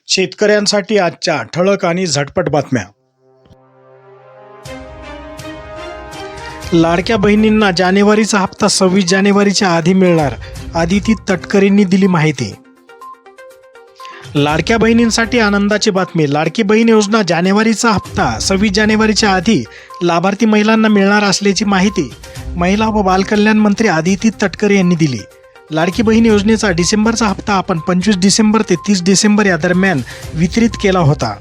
शेतकऱ्यांसाठी आजच्या ठळक आणि झटपट बातम्या. लाडक्या बहिणींना जानेवारीचा हप्ता 26 जानेवारीच्या आधी मिळणार, आदिती तटकरेंनी दिली माहिती. लाडक्या बहिणींसाठी आनंदाची बातमी. लाडकी बहीण योजना जानेवारीचा हप्ता 26 जानेवारीच्या आधी लाभार्थी महिलांना मिळणार असल्याची माहिती महिला व बालकल्याण मंत्री आदिती तटकरे यांनी दिली. लाडकी बहीण योजनेचा डिसेंबरचा हप्ता आपण 25 डिसेंबर ते 30 डिसेंबर या दरम्यान वितरित केला होता.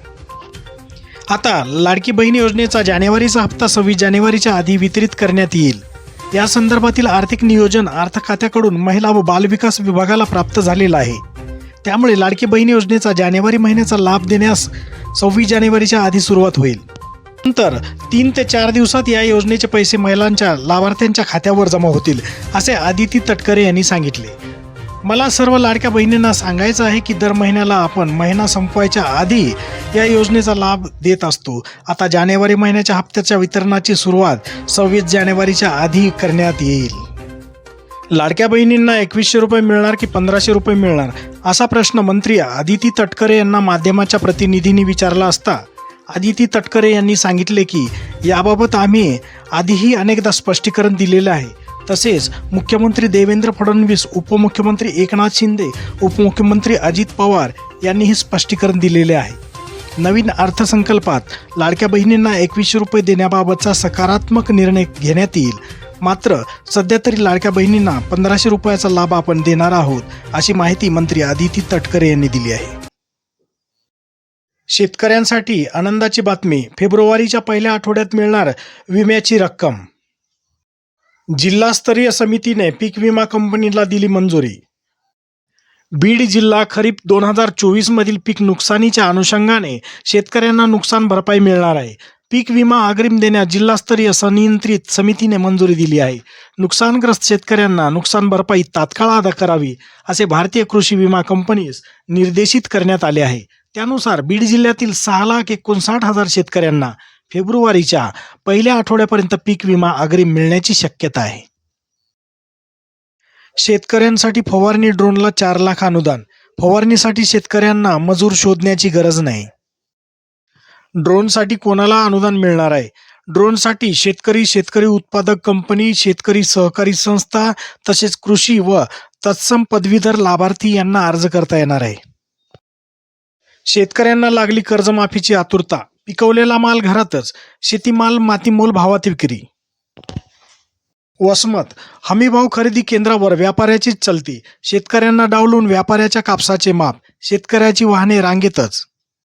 आता लाडकी बहीण योजनेचा जानेवारीचा हप्ता 26 जानेवारीच्या आधी वितरित करण्यात येईल. या संदर्भातील आर्थिक नियोजन अर्थ खात्याकडून महिला व बालविकास विभागाला प्राप्त झालेला आहे. त्यामुळे लाडकी बहीण योजनेचा जानेवारी महिन्याचा लाभ देण्यास 26 जानेवारीच्या आधी सुरुवात होईल. नंतर 3 ते 4 दिवसात या योजनेचे पैसे महिलांच्या लाभार्थ्यांच्या खात्यावर जमा होतील, असे आदिती तटकरे यांनी सांगितले. मला सर्व लाडक्या बहिणींना सांगायचं आहे की दर महिन्याला आपण महिना संपवायच्या आधी या योजनेचा लाभ देत असतो. आता जानेवारी महिन्याच्या हप्त्याच्या वितरणाची सुरुवात 26 जानेवारीच्या आधी करण्यात येईल. लाडक्या बहिणींना 2100 रुपये मिळणार की 1500 रुपये मिळणार, असा प्रश्न मंत्री आदिती तटकरे यांना माध्यमाच्या प्रतिनिधींनी विचारला असता आदिती तटकरे यांनी सांगितले की याबाबत आम्ही आधीही अनेकदा स्पष्टीकरण दिलेलं आहे. तसेच मुख्यमंत्री देवेंद्र फडणवीस, उपमुख्यमंत्री एकनाथ शिंदे, उपमुख्यमंत्री अजित पवार यांनीही स्पष्टीकरण दिलेले आहे. नवीन अर्थसंकल्पात लाडक्या बहिणींना 2100 रुपये देण्याबाबतचा सकारात्मक निर्णय घेण्यात येईल. मात्र सध्या तरी लाडक्या बहिणींना 1500 रुपयाचा लाभ आपण देणार आहोत, अशी माहिती मंत्री आदिती तटकरे यांनी दिली आहे. शेतकऱ्यांसाठी आनंदाची बातमी. फेब्रुवारीच्या पहिल्या आठवड्यात मिळणार विम्याची रक्कम. जिल्हास्तरीय समितीने पीक विमा कंपनीला दिली मंजुरी. बीड जिल्हा खरीप 2024 मधील पीक नुकसानीच्या अनुषंगाने शेतकऱ्यांना नुकसान भरपाई मिळणार आहे. पीक विमा अग्रिम देण्यास जिल्हास्तरीय संनियंत्रित समितीने मंजुरी दिली आहे. नुकसानग्रस्त शेतकऱ्यांना नुकसान भरपाई तात्काळ अदा करावी, असे भारतीय कृषी विमा कंपनीस निर्देशित करण्यात आले आहे. त्यानुसार बीड जिल्ह्यातील 6,59,000 शेतकऱ्यांना फेब्रुवारीच्या पहिल्या आठवड्यापर्यंत पीक विमा अग्रिम मिळण्याची शक्यता आहे. शेतकऱ्यांसाठी फवारणी ड्रोनला 4 लाख अनुदान. फवारणीसाठी शेतकऱ्यांना मजूर शोधण्याची गरज नाही. ड्रोनसाठी कोणाला अनुदान मिळणार आहे? ड्रोनसाठी शेतकरी उत्पादक कंपनी, शेतकरी सहकारी संस्था तसेच कृषी व तत्सम पदवीधर लाभार्थी यांना अर्ज करता येणार आहे. शेतकऱ्यांना लागली कर्जमाफीची आतुरता. पिकवलेला माल घरातच, शेतीमाल मातीमोल भावात विक्री. वसमत हमीभाव खरेदी केंद्रावर व्यापाऱ्याचीच चलती. शेतकऱ्यांना डावलून व्यापाऱ्याच्या कापसाचे माप. शेतकऱ्याची वाहने रांगेतच.